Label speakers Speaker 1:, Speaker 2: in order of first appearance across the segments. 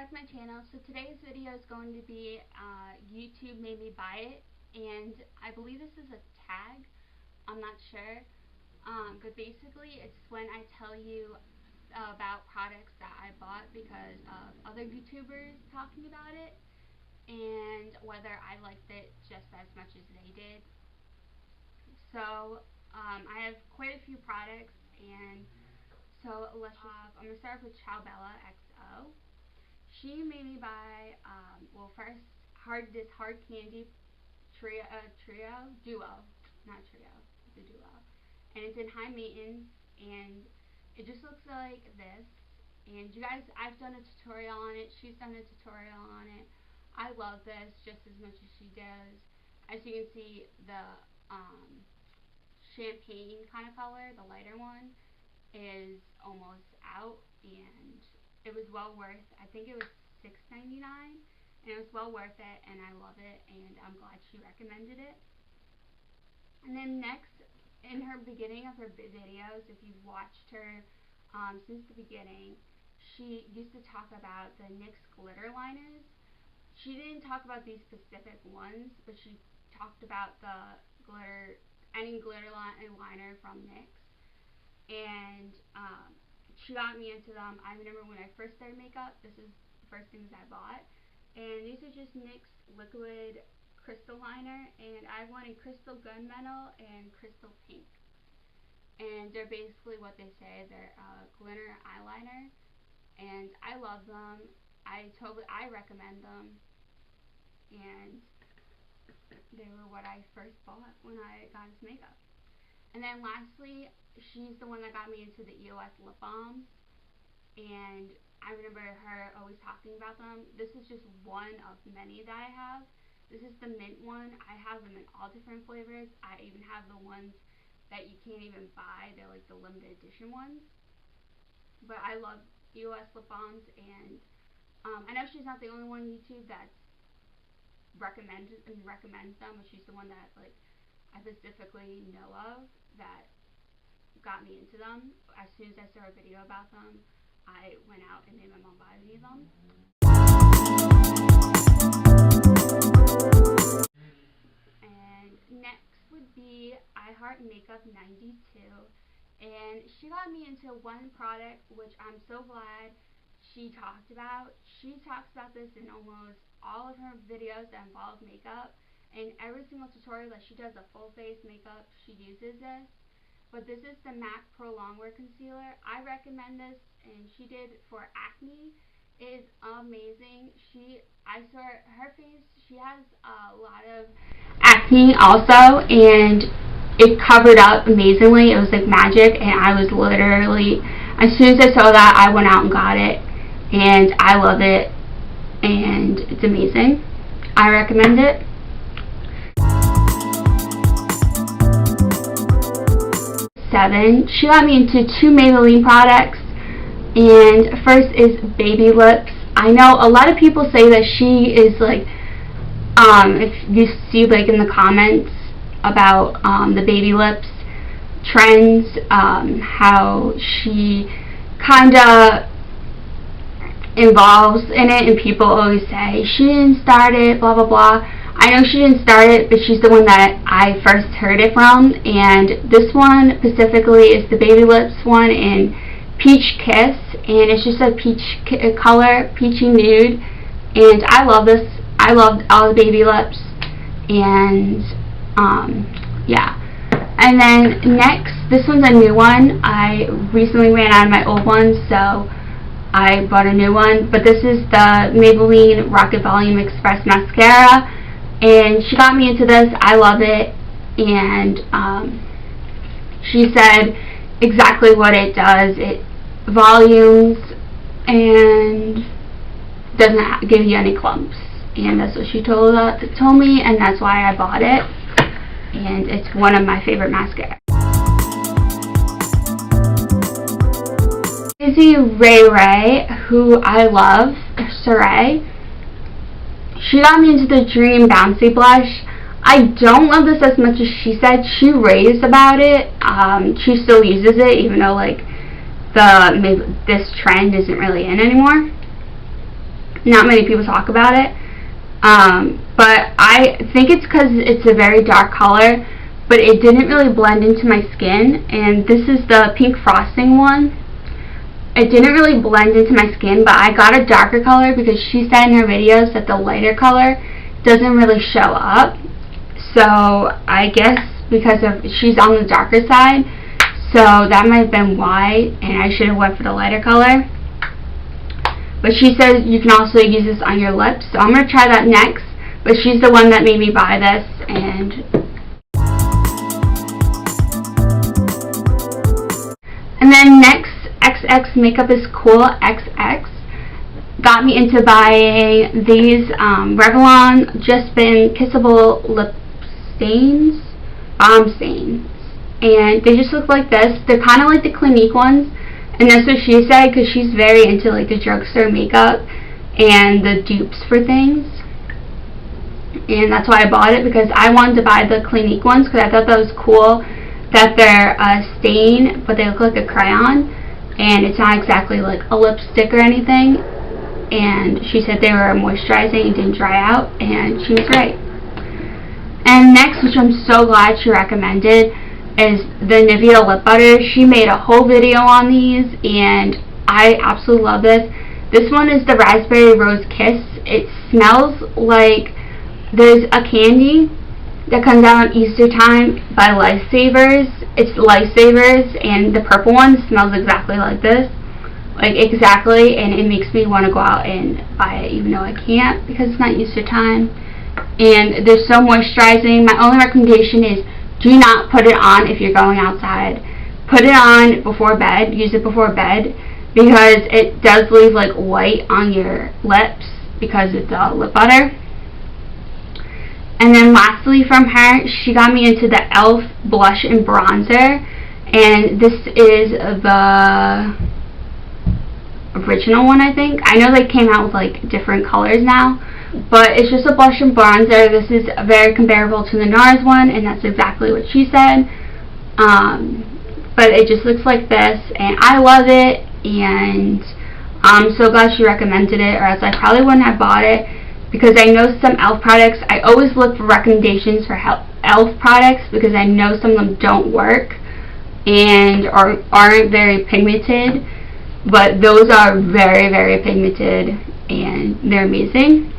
Speaker 1: back to my channel. So today's video is going to be YouTube made me buy it, and I believe this is a tag, I'm not sure, but basically it's when I tell you about products that I bought because of other YouTubers talking about it and whether I liked it just as much as they did. So I have quite a few products, and so I'm going to start with Bella XO. She made me buy, well, first, this hard candy duo, and it's in high maintenance, and it just looks like this. And you guys, I've done a tutorial on it, she's done a tutorial on it. I love this just as much as she does. As you can see, the champagne kind of color, the lighter one, is almost out, and it was well worth, I think it was $6.99, and it was well worth it, and I love it, and I'm glad she recommended it. And then next, in her beginning of her videos, if you've watched her since the beginning, she used to talk about the NYX glitter liners. She didn't talk about these specific ones, but she talked about the glitter, any glitter liner from NYX, and she got me into them. I remember when I first started makeup, this is the first things I bought, and these are just NYX liquid crystal liner, and I have one in crystal gunmetal and crystal pink, and they're basically what they say, they're glitter eyeliner, and I love them. I recommend them, and they were what I first bought when I got into makeup. And then lastly, she's the one that got me into the EOS lip balms, and I remember her always talking about them. This is just one of many that I have. This is the mint one. I have them in all different flavors. I even have the ones that you can't even buy. They're like the limited edition ones. But I love EOS lip balms, and I know she's not the only one on YouTube that recommends them, but she's the one that like I specifically know of that got me into them. As soon as I saw a video about them, I went out and made my mom buy me them. And next would be I Heart Makeup 92, and she got me into one product which I'm so glad she talked about. She talks about this in almost all of her videos that involve makeup, and every single tutorial that she does a full face makeup, she uses this. But this is the MAC Pro Longwear Concealer. I recommend this, and she did for acne. It is amazing. I saw her face, she has a lot of acne also, and it covered up amazingly. It was like magic, and I was literally, as soon as I saw that, I went out and got it, and I love it, and it's amazing. I recommend it. She got me into two Maybelline products, and first is Baby Lips. I know a lot of people say that she is like, if you see like in the comments about the Baby Lips trends, how she kinda involves in it, and people always say she didn't start it, blah blah blah. I know she didn't start it, but she's the one that I first heard it from, and this one specifically is the Baby Lips one in Peach Kiss, and it's just a peach color, peachy nude, and I love this. I loved all the Baby Lips, and yeah. And then next, this one's a new one. I recently ran out of my old ones, so I bought a new one, but this is the Maybelline Rocket Volume Express Mascara, and she got me into this. I love it, and she said exactly what it does. It volumes and doesn't give you any clumps, and that's what she told me, and that's why I bought it, and it's one of my favorite mascaras. Izzy Ray, who I love, Saray. She got me into the Dream Bouncy Blush. I don't love this as much as she said. She raves about it. She still uses it, even though like this trend isn't really in anymore. not many people talk about it. But I think it's because it's a very dark color, but it didn't really blend into my skin. And this is the pink frosting one. It didn't really blend into my skin, but I got a darker color because she said in her videos that the lighter color doesn't really show up. So I guess because she's on the darker side, so that might have been why, and I should have went for the lighter color. But she says you can also use this on your lips, so I'm going to try that next. But she's the one that made me buy this. And then next, XX Makeup is Cool XX got me into buying these Revlon Just Been Kissable Lip Stains, Balm Stains. And they just look like this. They're kind of like the Clinique ones. And that's what she said, because she's very into like the drugstore makeup and the dupes for things. And that's why I bought it, because I wanted to buy the Clinique ones because I thought that was cool that they're a stain, but they look like a crayon. And it's not exactly like a lipstick or anything. And she said they were moisturizing and didn't dry out, and she was right. And next, which I'm so glad she recommended, is the Nivea lip butter. She made a whole video on these, and I absolutely love this. This one is the Raspberry Rose Kiss. It smells like there's a candy that comes out on Easter time by Lifesavers. It's Lifesavers, and the purple one smells exactly like this. Like exactly, and it makes me want to go out and buy it, even though I can't because it's not Easter time. And they're so moisturizing. My only recommendation is do not put it on if you're going outside. Put it on before bed. Use it before bed, because it does leave like white on your lips because it's lip butter. And then lastly from her, she got me into the e.l.f. blush and bronzer, and this is the original one, I think. I know they came out with like different colors now, but it's just a blush and bronzer. This is very comparable to the NARS one, and that's exactly what she said. But it just looks like this, and I love it, and I'm so glad she recommended it, or else I probably wouldn't have bought it, because I know some e.l.f. products. I always look for recommendations for e.l.f. products because I know some of them don't work and aren't very pigmented, but those are very, very pigmented, and they're amazing.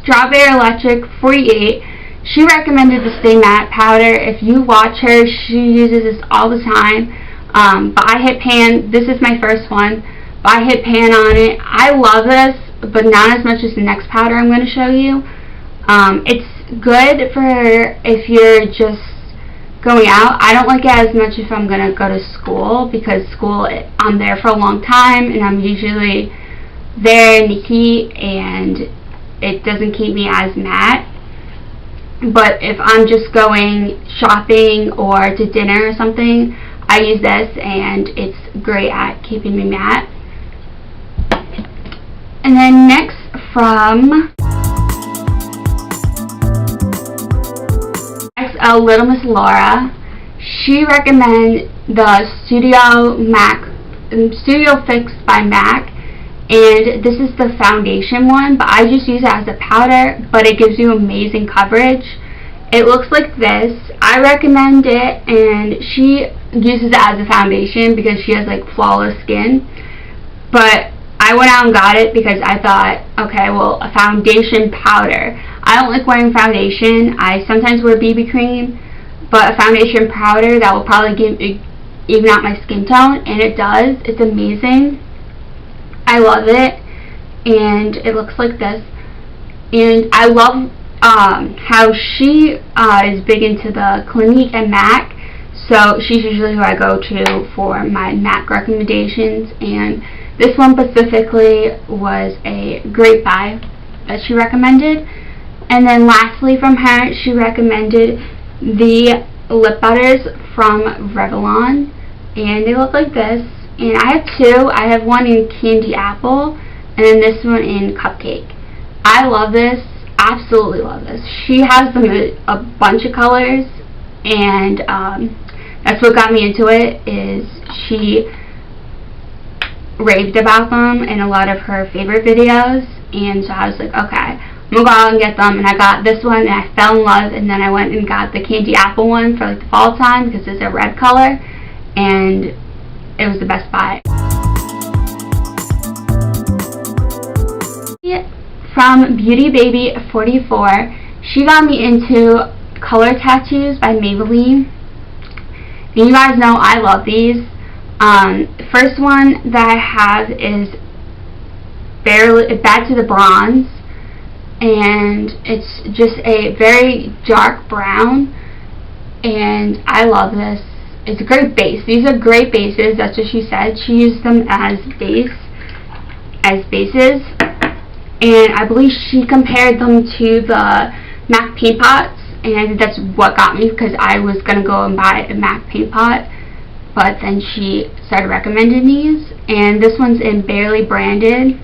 Speaker 1: Strawberry Electric 48. She recommended the Stay Matte powder. If you watch her, she uses this all the time. But I hit pan. This is my first one. But I hit pan on it. I love this, but not as much as the next powder I'm going to show you. It's good for if you're just going out. I don't like it as much if I'm going to go to school, because school, I'm there for a long time, and I'm usually there in the heat, and it doesn't keep me as matte. But if I'm just going shopping or to dinner or something, I use this, and it's great at keeping me matte. And then next from Little Miss Laura, she recommends the Studio Fix by MAC, and this is the foundation one, but I just use it as a powder, but it gives you amazing coverage. It looks like this. I recommend it, and she uses it as a foundation because she has like flawless skin, but I went out and got it because I thought, okay, well, a foundation powder. I don't like wearing foundation. I sometimes wear BB cream, but a foundation powder that will probably even out my skin tone, and it does. It's amazing. I love it, and it looks like this. And I love how she is big into the Clinique and MAC, so she's usually who I go to for my MAC recommendations, and this one specifically was a great buy that she recommended. And then lastly from her, she recommended the lip butters from Revlon, and they look like this. And I have two. I have one in Candy Apple, and then this one in Cupcake. I love this. Absolutely love this. She has them in a bunch of colors, and that's what got me into it. Is she raved about them in a lot of her favorite videos, and so I was like, okay, I'm gonna go out and get them. And I got this one and I fell in love, and then I went and got the candy apple one for like the fall time because it's a red color, and it was the best buy. From Beauty Baby 44, she got me into Color Tattoos by Maybelline, and you guys know I love these. First one that I have is Bad to the Bronze, and it's just a very dark brown, and I love this. It's a great base. These are great bases. That's what she said. She used them as bases, and I believe she compared them to the MAC paint pots, and I think that's what got me, because I was going to go and buy a MAC paint pot, but then she started recommending these, and this one's in Barely Branded,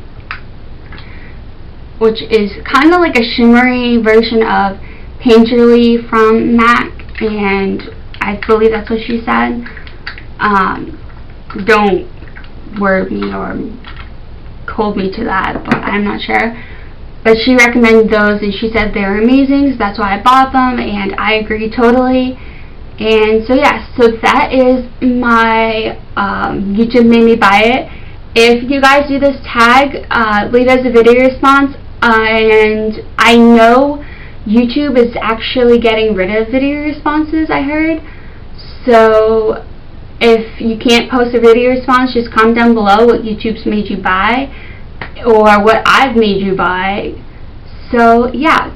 Speaker 1: which is kind of like a shimmery version of Painterly from MAC, and I believe that's what she said. Don't word me or hold me to that, but I'm not sure. But she recommended those, and she said they were amazing, so that's why I bought them, and I agree totally. And so yeah, so that is my YouTube made me buy it. If you guys do this tag, leave as a video response, and I know YouTube is actually getting rid of video responses, I heard. So if you can't post a video response, just comment down below what YouTube's made you buy or what I've made you buy. So yeah,